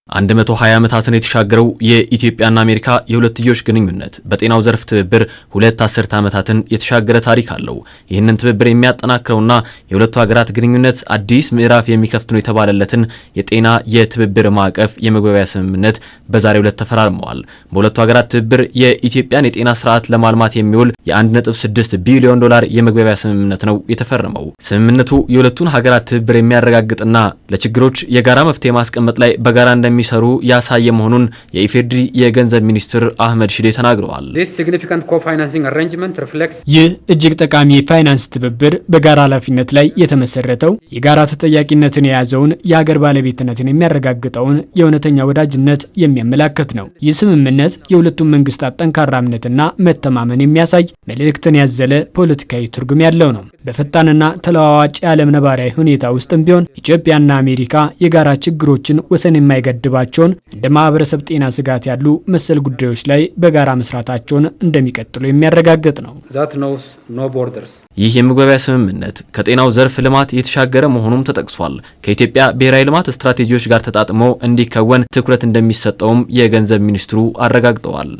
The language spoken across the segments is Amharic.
120 ዓመታትን የተሻገረው የኢትዮጵያና አሜሪካ የሁለትዮሽ ግንኙነት በጤናው ዘርፍ ትብብር ሁለት አስርተ ዓመታትን የተሻገረ ታሪክ አለው። ይህንን ትብብር የሚያጠናክረውና የሁለቱ ሀገራት ግንኙነት አዲስ ምዕራፍ የሚከፍት ነው የተባለለትን የጤና የትብብር ማዕቀፍ የመግባቢያ ስምምነት በዛሬው ዕለት ተፈራርመዋል። በሁለቱ ሀገራት ትብብር የኢትዮጵያን የጤና ስርዓት ለማልማት የሚውል የ1.6 ቢሊዮን ዶላር የመግባቢያ ስምምነት ነው የተፈረመው። ስምምነቱ የሁለቱን ሀገራት ትብብር የሚያረጋግጥና ለችግሮች የጋራ መፍትሄ ማስቀመጥ ላይ በጋራ እንደሚሰሩ ያሳየ መሆኑን የኢፌዴሪ የገንዘብ ሚኒስትር አህመድ ሺዴ ተናግረዋል። ይህ እጅግ ጠቃሚ የፋይናንስ ትብብር በጋራ ኃላፊነት ላይ የተመሰረተው የጋራ ተጠያቂነትን የያዘውን የሀገር ባለቤትነትን የሚያረጋግጠውን የእውነተኛ ወዳጅነት የሚያመላክት ነው። ይህ ስምምነት የሁለቱም መንግስታት ጠንካራ እምነትና መተማመን የሚያሳይ መልእክትን ያዘለ ፖለቲካዊ ትርጉም ያለው ነው። በፈጣንና ተለዋዋጭ የዓለም ነባራዊ ሁኔታ ውስጥም ቢሆን ኢትዮጵያና አሜሪካ የጋራ ችግሮችን ወሰን የማይገድባቸውን እንደ ማህበረሰብ ጤና ስጋት ያሉ መሰል ጉዳዮች ላይ በጋራ መስራታቸውን እንደሚቀጥሉ የሚያረጋግጥ ነው። ይህ የመግባቢያ ስምምነት ከጤናው ዘርፍ ልማት የተሻገረ መሆኑም ተጠቅሷል። ከኢትዮጵያ ብሔራዊ ልማት ስትራቴጂዎች ጋር ተጣጥሞ እንዲከወን ትኩረት እንደሚሰጠውም የገንዘብ ሚኒስትሩ አረጋግጠዋል።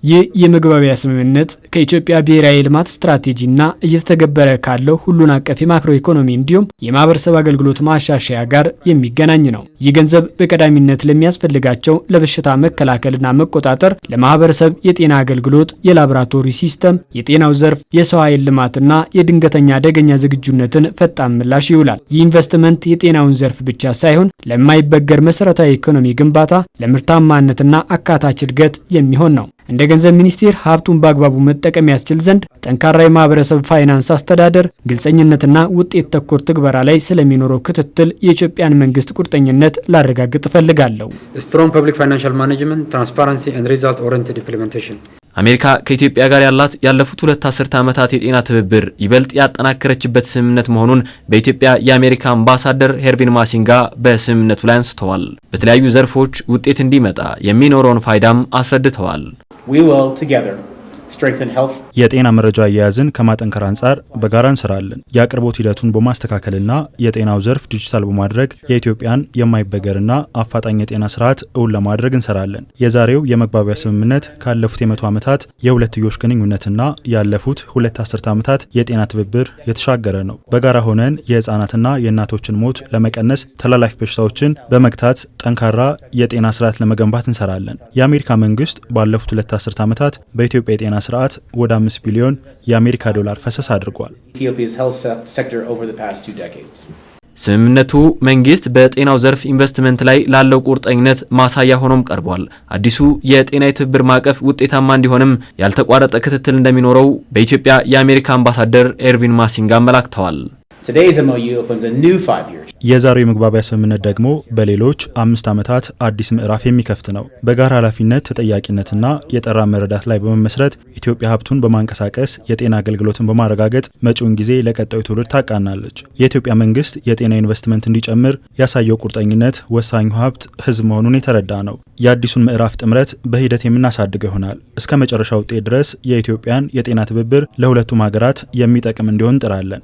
ይህ የመግባቢያ ስምምነት ከኢትዮጵያ ብሔራዊ ልማት ስትራቴጂና እየተተገበረ ካለው ሁሉን አቀፍ የማክሮ ኢኮኖሚ እንዲሁም የማህበረሰብ አገልግሎት ማሻሻያ ጋር የሚገናኝ ነው። ይህ ገንዘብ በቀዳሚነት ለሚያስፈልጋቸው ለበሽታ መከላከልና መቆጣጠር፣ ለማህበረሰብ የጤና አገልግሎት፣ የላቦራቶሪ ሲስተም፣ የጤናው ዘርፍ፣ የሰው ኃይል ልማትና የድንገተኛ አደገኛ ዝግጁነትን ፈጣን ምላሽ ይውላል። ይህ ኢንቨስትመንት የጤናውን ዘርፍ ብቻ ሳይሆን ለማይበገር መሰረታዊ ኢኮኖሚ ግንባታ፣ ለምርታማነትና አካታች እድገት የሚሆን ነው። እንደ ገንዘብ ሚኒስቴር ሀብቱን በአግባቡ መጠቀም ያስችል ዘንድ ጠንካራ የማህበረሰብ ፋይናንስ አስተዳደር፣ ግልጸኝነትና ውጤት ተኮር ትግበራ ላይ ስለሚኖረው ክትትል የኢትዮጵያን መንግስት ቁርጠኝነት ላረጋግጥ እፈልጋለሁ። አሜሪካ ከኢትዮጵያ ጋር ያላት ያለፉት ሁለት አስርተ ዓመታት የጤና ትብብር ይበልጥ ያጠናከረችበት ስምምነት መሆኑን በኢትዮጵያ የአሜሪካ አምባሳደር ሄርቪን ማሲንጋ በስምምነቱ ላይ አንስተዋል። በተለያዩ ዘርፎች ውጤት እንዲመጣ የሚኖረውን ፋይዳም አስረድተዋል። የጤና መረጃ አያያዝን ከማጠንከር አንጻር በጋራ እንሰራለን። የአቅርቦት ሂደቱን በማስተካከልና የጤናው ዘርፍ ዲጂታል በማድረግ የኢትዮጵያን የማይበገርና አፋጣኝ የጤና ስርዓት እውን ለማድረግ እንሰራለን። የዛሬው የመግባቢያ ስምምነት ካለፉት የ100 ዓመታት የሁለትዮሽ ግንኙነትና ያለፉት ሁለት አስርተ ዓመታት የጤና ትብብር የተሻገረ ነው። በጋራ ሆነን የህፃናትና የእናቶችን ሞት ለመቀነስ፣ ተላላፊ በሽታዎችን በመግታት ጠንካራ የጤና ስርዓት ለመገንባት እንሰራለን። የአሜሪካ መንግስት ባለፉት ሁለት አስርተ ዓመታት በኢትዮጵያ የጤና ስርዓት ወደ 5 ቢሊዮን የአሜሪካ ዶላር ፈሰስ አድርጓል። ስምምነቱ መንግስት በጤናው ዘርፍ ኢንቨስትመንት ላይ ላለው ቁርጠኝነት ማሳያ ሆኖም ቀርቧል። አዲሱ የጤና የትብብር ማዕቀፍ ውጤታማ እንዲሆንም ያልተቋረጠ ክትትል እንደሚኖረው በኢትዮጵያ የአሜሪካ አምባሳደር ኤርቪን ማሲንጋ አመላክተዋል። የዛሬው የመግባቢያ ስምምነት ደግሞ በሌሎች 5 ዓመታት አዲስ ምዕራፍ የሚከፍት ነው። በጋራ ኃላፊነት፣ ተጠያቂነትና የጠራ መረዳት ላይ በመመስረት ኢትዮጵያ ሀብቱን በማንቀሳቀስ የጤና አገልግሎትን በማረጋገጥ መጪውን ጊዜ ለቀጣዩ ትውልድ ታቃናለች። የኢትዮጵያ መንግስት የጤና ኢንቨስትመንት እንዲጨምር ያሳየው ቁርጠኝነት ወሳኙ ሀብት ህዝብ መሆኑን የተረዳ ነው። የአዲሱን ምዕራፍ ጥምረት በሂደት የምናሳድገው ይሆናል። እስከ መጨረሻ ውጤት ድረስ የኢትዮጵያን የጤና ትብብር ለሁለቱም ሀገራት የሚጠቅም እንዲሆን እንጥራለን።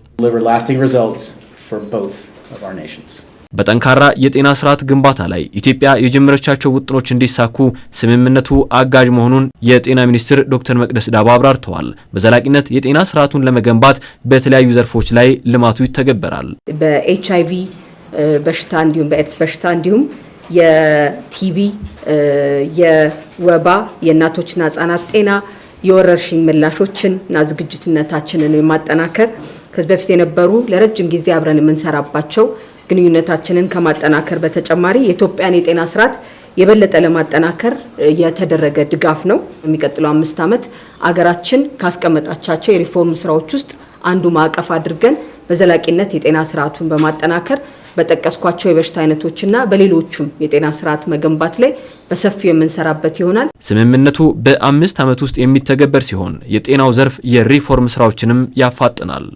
በጠንካራ የጤና ስርዓት ግንባታ ላይ ኢትዮጵያ የጀመረቻቸው ውጥኖች እንዲሳኩ ስምምነቱ አጋዥ መሆኑን የጤና ሚኒስትር ዶክተር መቅደስ ዳባ አብራርተዋል። በዘላቂነት የጤና ስርዓቱን ለመገንባት በተለያዩ ዘርፎች ላይ ልማቱ ይተገበራል። በኤችአይቪ በሽታ እንዲሁም በኤድስ በሽታ እንዲሁም የቲቢ፣ የወባ፣ የእናቶችና ህጻናት ጤና፣ የወረርሽኝ ምላሾችንና ዝግጅትነታችንን የማጠናከር ከዚህ በፊት የነበሩ ለረጅም ጊዜ አብረን የምንሰራባቸው ግንኙነታችንን ከማጠናከር በተጨማሪ የኢትዮጵያን የጤና ስርዓት የበለጠ ለማጠናከር የተደረገ ድጋፍ ነው። የሚቀጥለው 5 ዓመት አገራችን ካስቀመጣቻቸው የሪፎርም ስራዎች ውስጥ አንዱ ማዕቀፍ አድርገን በዘላቂነት የጤና ስርዓቱን በማጠናከር በጠቀስኳቸው የበሽታ አይነቶችና በሌሎቹም የጤና ስርዓት መገንባት ላይ በሰፊው የምንሰራበት ይሆናል። ስምምነቱ በ5 ዓመት ውስጥ የሚተገበር ሲሆን የጤናው ዘርፍ የሪፎርም ስራዎችንም ያፋጥናል።